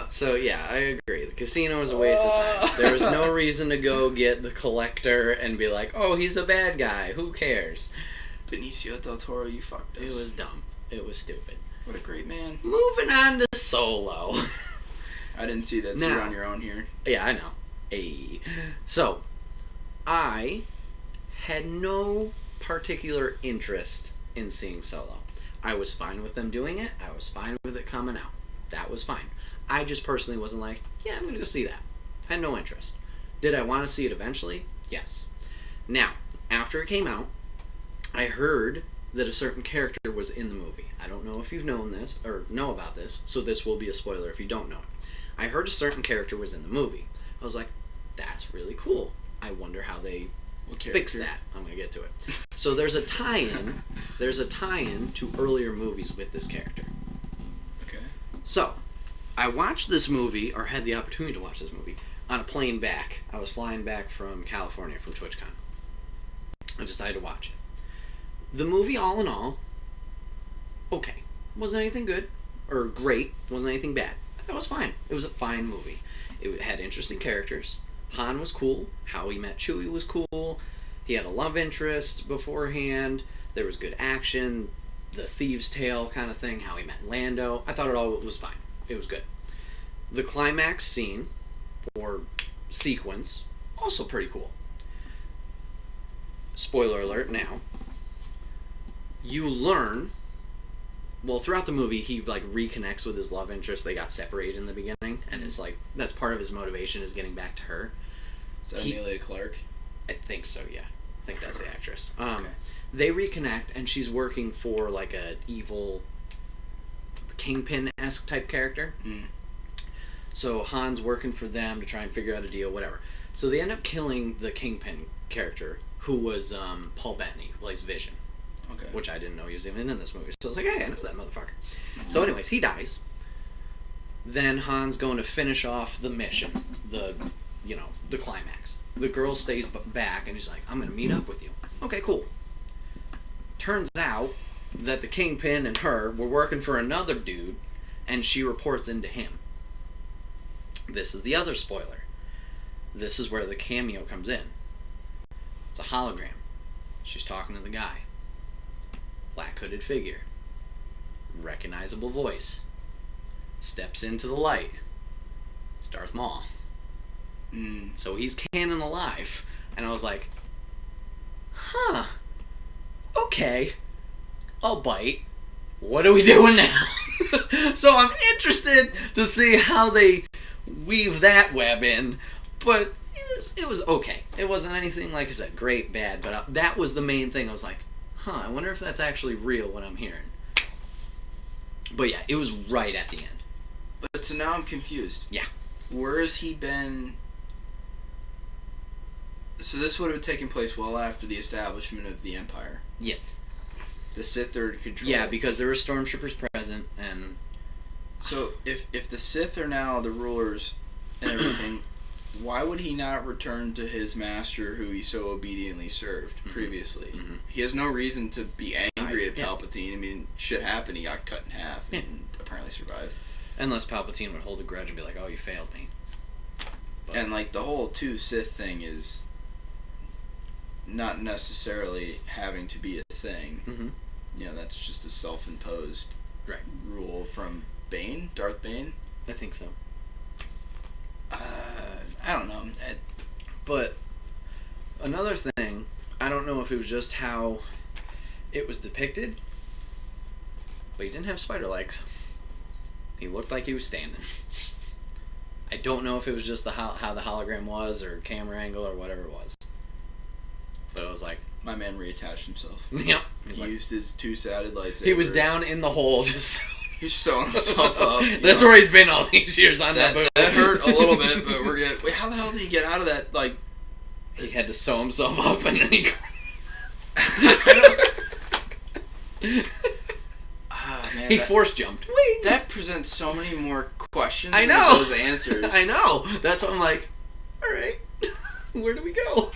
So, yeah, I agree. The casino was a waste of time. There was no reason to go get the collector and be like, oh, he's a bad guy. Who cares? Benicio del Toro, you fucked us. It was dumb. It was stupid. What a great man. Moving on to Solo. I didn't see that, so you're on your own here. Yeah, I know. Hey. So, I had no particular interest in seeing Solo. I was fine with them doing it. I was fine with it coming out. That was fine. I just personally wasn't like, yeah, I'm going to go see that. I had no interest. Did I want to see it eventually? Yes. Now, after it came out, I heard that a certain character was in the movie. I don't know if you've known this, or know about this, so this will be a spoiler if you don't know it. I heard a certain character was in the movie. I was like, that's really cool. I wonder how they fix that. I'm going to get to it. So there's a tie-in. There's a tie-in to earlier movies with this character. Okay. So, I watched this movie, or had the opportunity to watch this movie, on a plane back. I was flying back from California, from TwitchCon. I decided to watch it. The movie, all in all, okay. Wasn't anything good, or great. Wasn't anything bad. That was fine. It was a fine movie. It had interesting characters. Han was cool. How he met Chewie was cool. He had a love interest beforehand. There was good action. The thieves' tale kind of thing. How he met Lando. I thought it all was fine. It was good. The climax scene, or sequence, also pretty cool. Spoiler alert now. You learn... Well, throughout the movie, he reconnects with his love interest. They got separated in the beginning, and it's that's part of his motivation is getting back to her. Is that Emilia Clarke? I think so. Yeah, I think that's the actress. Okay. They reconnect, and she's working for a evil kingpin-esque type character. Mm. So Han's working for them to try and figure out a deal, whatever. So they end up killing the kingpin character, who was Paul Bettany, who plays Vision. Okay. Which I didn't know he was even in this movie. So I was like, hey, I know that motherfucker. So anyways, he dies. Then Han's going to finish off the mission. The climax. The girl stays back and he's like, I'm going to meet up with you. Okay, cool. Turns out that the Kingpin and her were working for another dude and she reports into him. This is the other spoiler. This is where the cameo comes in. It's a hologram. She's talking to the guy. Black hooded figure. Recognizable voice. Steps into the light. It's Darth Maul. So he's canon alive. And I was like, huh. Okay. I'll bite. What are we doing now? So I'm interested to see how they weave that web in. But it was okay. It wasn't anything, like I said, great, bad. But that was the main thing. I was like, huh, I wonder if that's actually real, what I'm hearing. But yeah, it was right at the end. But so now I'm confused. Yeah. Where has he been? So this would have taken place well after the establishment of the Empire. Yes. The Sith are in control. Yeah, because there were stormtroopers present, and... So, if the Sith are now the rulers and everything, why would he not return to his master who he so obediently served previously? Mm-hmm. He has no reason to be angry at Palpatine. I mean, shit happened. He got cut in half and apparently survived. Unless Palpatine would hold a grudge and be like, oh, you failed me. But. And, the whole two Sith thing is not necessarily having to be a thing. Mm-hmm. That's just a self-imposed rule from Bane, Darth Bane. I think so. I don't know. But another thing, I don't know if it was just how it was depicted, but he didn't have spider legs. He looked like he was standing. I don't know if it was just how the hologram was, or camera angle, or whatever it was. But it was like... My man reattached himself. Yep. He used his two-sided lightsaber. He was down in the hole, just... He's sewing himself up. That's where he's been all these years on that boat. That hurt a little bit, but we're good. Wait, how the hell did he get out of that, He had to sew himself up, and then he... Man, he force jumped. Whee! That presents so many more questions I than know. those answers. I know. That's what I'm like, all right, where do we go?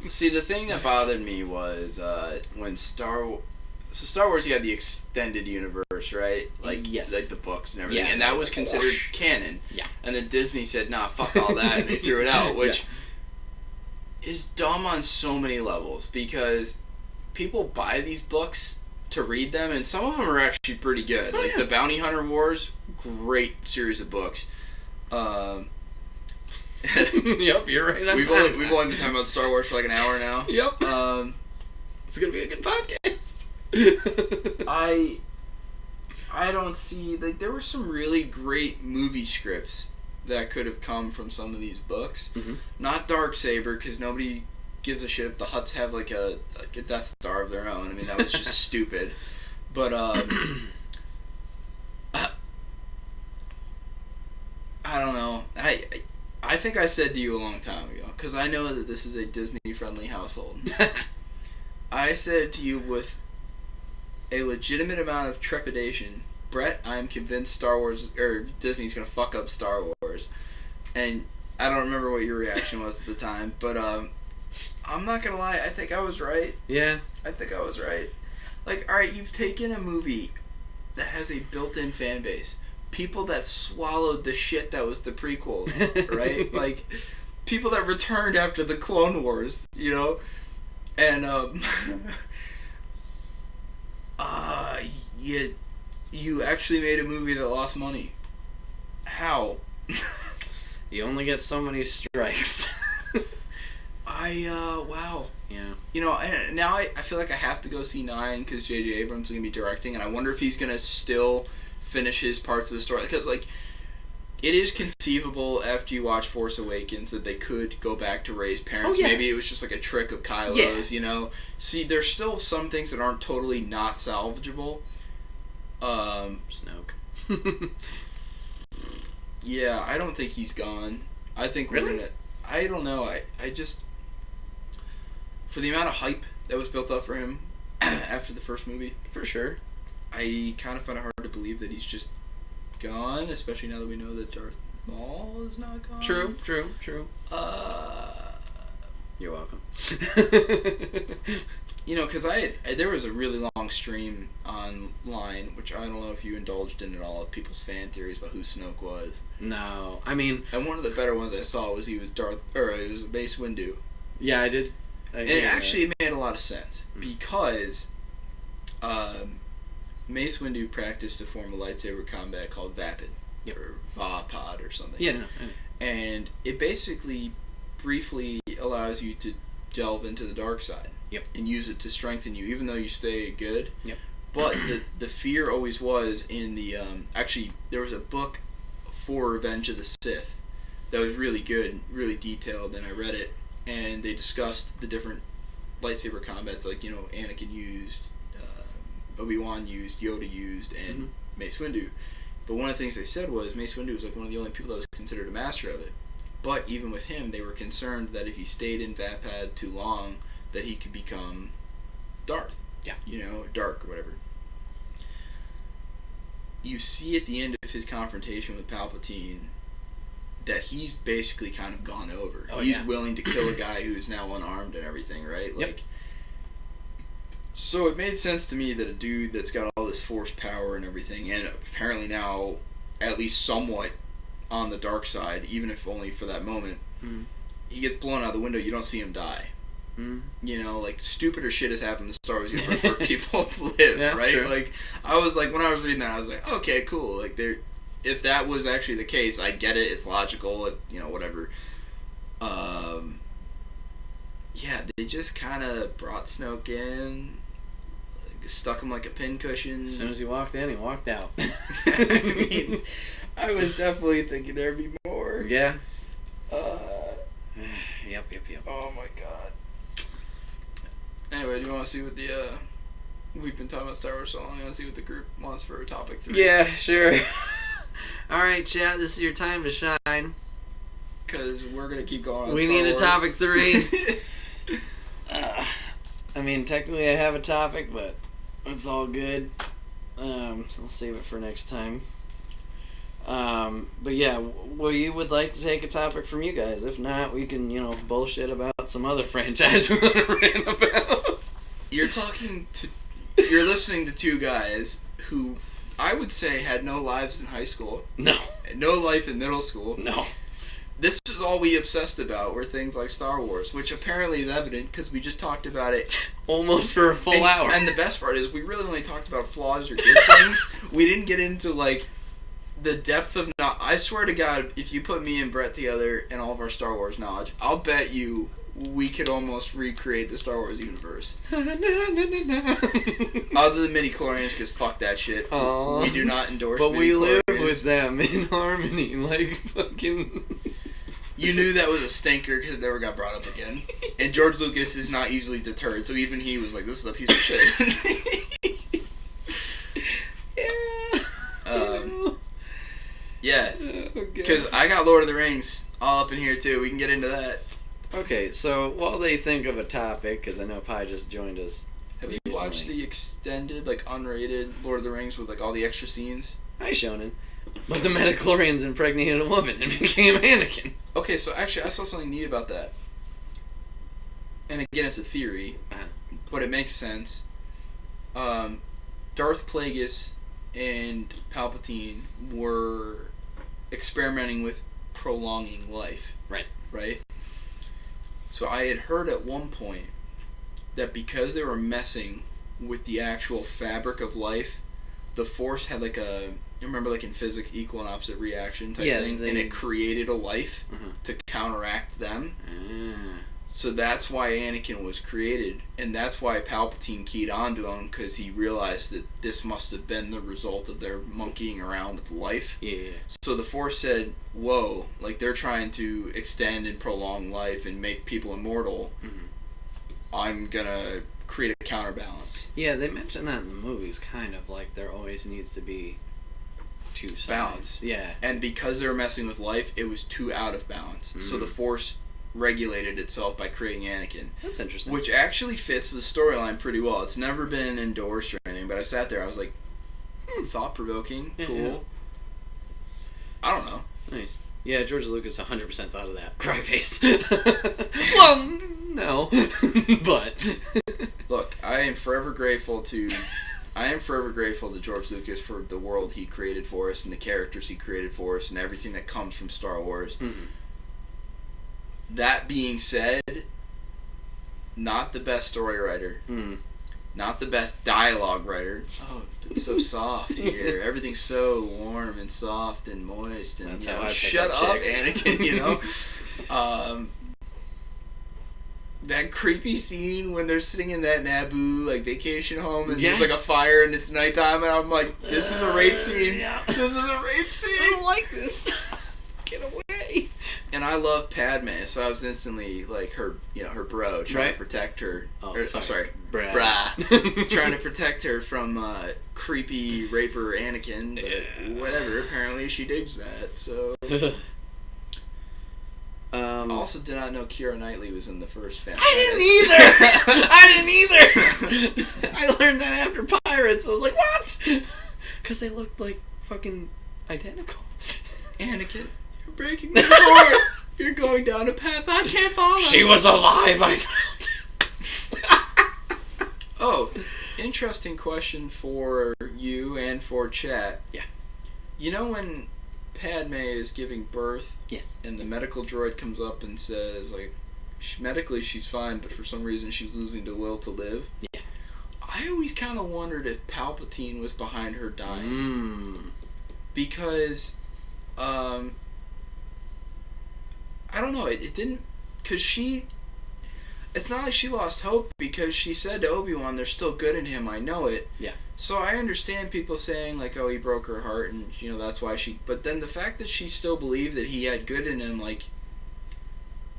See, the thing that bothered me was when Star Wars, you had the extended universe, right? Like, yes. Like the books and everything. Yeah, and that was considered canon. Yeah. And then Disney said, nah, fuck all that, and they threw it out, which is dumb on so many levels, because people buy these books to read them, and some of them are actually pretty good. Like the Bounty Hunter Wars, great series of books. Yep, you're right. We've only been talking about Star Wars for like an hour now. Yep. It's gonna be a good podcast. I don't see, like, there were some really great movie scripts that could have come from some of these books. Mm-hmm. Not Darksaber, because nobody gives a shit if the Hutts have like a Death Star of their own. I mean, that was just stupid. But I don't know. I think I said to you a long time ago, because I know that this is a Disney-friendly household. I said to you with a legitimate amount of trepidation, Brett, I'm convinced Star Wars, or Disney's gonna fuck up Star Wars. And I don't remember what your reaction was at the time, but I'm not gonna lie, I think I was right. Yeah. I think I was right. Like, alright, you've taken a movie that has a built-in fan base. People that swallowed the shit that was the prequels, right? Like, people that returned after the Clone Wars, you know? And, you actually made a movie that lost money. How? You only get so many strikes. Wow. Yeah. You know, now I feel like I have to go see 9 because J.J. Abrams is going to be directing, and I wonder if he's going to still finish his parts of the story. Because, like, it is conceivable after you watch Force Awakens that they could go back to Rey's parents. Oh, yeah. Maybe it was just like a trick of Kylo's, you know? See, there's still some things that aren't totally not salvageable. Snoke. Yeah, I don't think he's gone. I think we're gonna... I don't know. I just... For the amount of hype that was built up for him after the first movie... For sure. I kind of find it hard to believe that he's just gone, especially now that we know that Darth Maul is not gone. True. You're welcome. You know, because there was a really long stream online, which I don't know if you indulged in at all, of people's fan theories about who Snoke was. No, I mean... And one of the better ones I saw was it was Mace Windu. Yeah, I did. And it actually made a lot of sense, because Mace Windu practiced a form of lightsaber combat called Vapid, or Vapod or something. Yeah, no. And it basically briefly allows you to delve into the dark side. Yep. And use it to strengthen you, even though you stay good. Yep. But the fear always was in the... actually, there was a book for Revenge of the Sith that was really good, really detailed, and I read it. And they discussed the different lightsaber combats, like, you know, Anakin used, Obi-Wan used, Yoda used, and Mace Windu. But one of the things they said was Mace Windu was like one of the only people that was considered a master of it. But even with him, they were concerned that if he stayed in Vapad too long, that he could become Darth. Yeah. You know, dark or whatever. You see at the end of his confrontation with Palpatine that he's basically kind of gone over. Oh, he's willing to kill a guy who's now unarmed and everything, right? Like, so it made sense to me that a dude that's got all this force power and everything, and apparently now at least somewhat on the dark side, even if only for that moment, he gets blown out the window, you don't see him die. You know, like, stupider shit has happened in the Star Wars universe where people live, right? True. Like, I was like, when I was reading that, I was like, okay, cool. Like, if that was actually the case, I get it. It's logical. You know, whatever. Yeah, they just kind of brought Snoke in, like, stuck him like a pincushion. As soon as he walked in, he walked out. I mean, I was definitely thinking there'd be more. Yeah. Yep. Oh my god. Anyway, do you want to see what we've been talking about Star Wars so long, you want to see what the group wants for topic 3? Yeah, sure. Alright, chat, this is your time to shine. Because we're going to keep going on We Star need Wars. a topic 3. I mean, technically I have a topic, but It's all good. I'll save it for next time. But yeah, we would like to take a topic from you guys. If not, we can, bullshit about some other franchise we want to rant about. You're listening to two guys who I would say had no lives in high school. No. No life in middle school. No. This is all we obsessed about were things like Star Wars, which apparently is evident because we just talked about it almost for a full hour. And the best part is we really only talked about flaws or good things. We didn't get into like the depth of I swear to God, if you put me and Brett together and all of our Star Wars knowledge, I'll bet you we could almost recreate the Star Wars universe. Other than midi-chlorians, because fuck that shit. Aww. We do not endorse but we live midi-chlorians. with them in harmony, like fucking... You knew that was a stinker because it never got brought up again. And George Lucas is not easily deterred, so even he was like, this is a piece of shit. Yeah. Because I got Lord of the Rings all up in here too. We can get into that. Okay, so while they think of a topic, because I know Pi just joined us. Have you watched the extended, like, unrated Lord of the Rings with, like, all the extra scenes? Hi, Shonen. But the midichlorians impregnated a woman and became Anakin. Okay, so actually I saw something neat about that. And again, it's a theory, but it makes sense. Darth Plagueis and Palpatine were experimenting with prolonging life. Right? So I had heard at one point that because they were messing with the actual fabric of life, the Force had like a... You remember, like, in physics, equal and opposite reaction type thing? And it created a life to counteract them. So that's why Anakin was created. And that's why Palpatine keyed onto him, because he realized that this must have been the result of their monkeying around with life. Yeah. So the Force said, whoa, like, they're trying to extend and prolong life and make people immortal. I'm gonna create a counterbalance. Yeah, they mentioned that in the movies, kind of, like, there always needs to be... two sides. Balance. Yeah. And because they were messing with life, it was too out of balance. So the Force regulated itself by creating Anakin. That's interesting. Which actually fits the storyline pretty well. It's never been endorsed or anything, but I sat there, I was like, thought-provoking, cool. Yeah. I don't know. Nice. Yeah, George Lucas 100% thought of that. Cry face. Well, no. But. Look, I am forever grateful to George Lucas for the world he created for us and the characters he created for us and everything that comes from Star Wars. That being said, not the best story writer. Not the best dialogue writer. Oh, it's so soft here. Everything's so warm and soft and moist. And that's how I pick shut up up, chicks. Anakin, that creepy scene when they're sitting in that Naboo, like, vacation home, and there's, like, a fire, and it's nighttime, and I'm like, this is a rape scene. This is a rape scene. I don't like this. Get away. And I love Padme, so I was instantly, like, her bro, trying to protect her. I'm sorry. Brah. Trying to protect her from, creepy raper Anakin, but whatever, apparently she digs that, so... Also, did not know Keira Knightley was in the first Phantom Menace. I didn't either! I learned that after Pirates. I was like, what? Because they looked like fucking identical. Anakin, you're breaking my heart. You're going down a path I can't follow. She was alive, I felt it. Oh, interesting question for you and for chat. Yeah. You know when Padme is giving birth, yes, and the medical droid comes up and says, like, medically she's fine, but for some reason she's losing the will to live. Yeah. I always kind of wondered if Palpatine was behind her dying. Because, I don't know, it didn't, because it's not like she lost hope, because she said to Obi-Wan, there's still good in him, I know it. Yeah. So I understand people saying, like, oh, he broke her heart, and, that's why she... But then the fact that she still believed that he had good in him, like...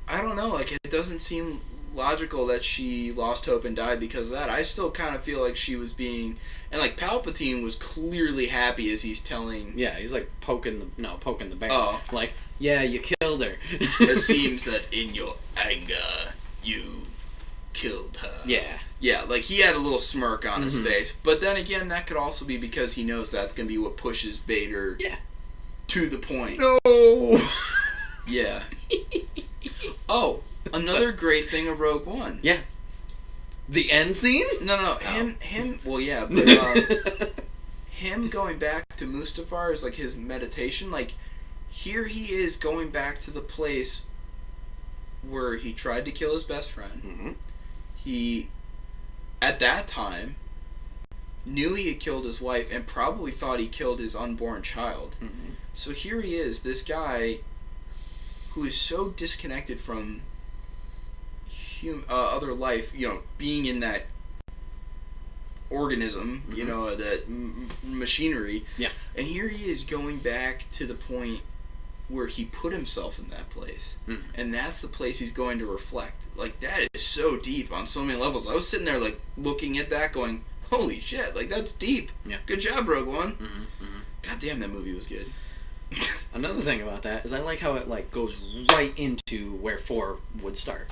I don't know, like, it doesn't seem logical that she lost hope and died because of that. I still kind of feel like she was being... And, like, Palpatine was clearly happy as he's telling... Yeah, he's, like, poking the bear. Oh. Like, yeah, you killed her. It seems that in your anger, you killed her. Yeah. Yeah, like, he had a little smirk on his Mhm. face. But then again, that could also be because he knows that's going to be what pushes Vader to the point. No! Yeah. Oh, another great thing of Rogue One. Yeah. The end scene? No, him, well, yeah, but, him going back to Mustafar is, like, his meditation. Like, here he is going back to the place where he tried to kill his best friend. Mm-hmm. He, at that time, knew he had killed his wife and probably thought he killed his unborn child. Mm-hmm. So here he is, this guy who is so disconnected from other life, you know, being in that organism, Mm-hmm. you know, that machinery. Yeah. And here he is going back to the point where he put himself in that place. Mm-hmm. And that's the place he's going to reflect. Like, that is so deep on so many levels. I was sitting there, like, looking at that going, holy shit, like, that's deep. Yeah. Good job, Rogue One. Mm-hmm. Mm-hmm. God damn, that movie was good. Another thing about that is I like how it like goes right into where 4 would start.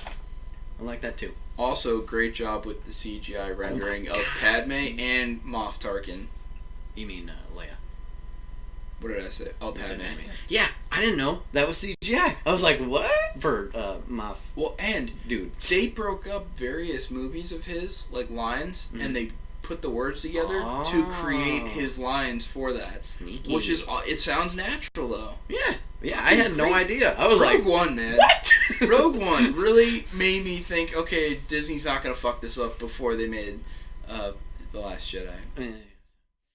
I like that too. Also, great job with the CGI rendering of Padme and Moff Tarkin. You mean Leia? What did I say? Oh, Padme. Yeah, I didn't know that was CGI. I was like, what? For Moff. Well, and Dude, they broke up various movies of his, like, lines, and they put the words together to create his lines for that. Sneaky. Which is, it sounds natural, though. Yeah, I had no idea. I was Rogue like, One, man. what? Rogue One really made me think, okay, Disney's not going to fuck this up before they made The Last Jedi.